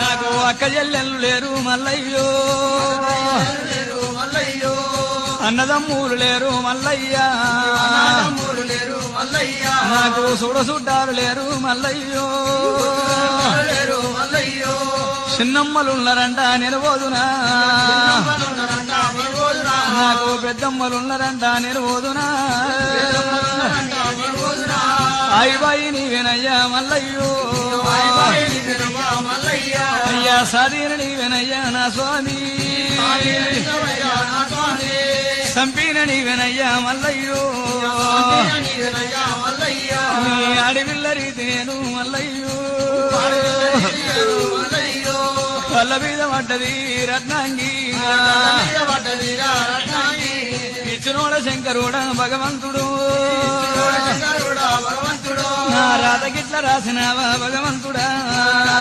నాకు అక్క చెల్లెళ్ళు లేరు మల్లయ్యో అన్నదమ్ములు లేరు మల్లయ్యా నాకు సుడసుడ్డారు లేరు మల్లయ్యో చిన్నమ్మలున్నారంట నిలబోదునా నాకు పెద్దమ్మలున్నారంట నిలబోదునా బాయి నీవేనయ్యా మల్లయ్యో అయ్యా సాధీన నీవేనయ్యా నా స్వామి సంపీన నీవేనయ్యా మల్లయ్యో నీ అడవిల్ల రీతి నేను మల్లయ్యో కళ్ళ మీద పడ్డది రత్నాంగి ఇచ్చినోడ శంకరుడ భగవంతుడు నా రాతకిట్ల రాసినవా భగవంతుడా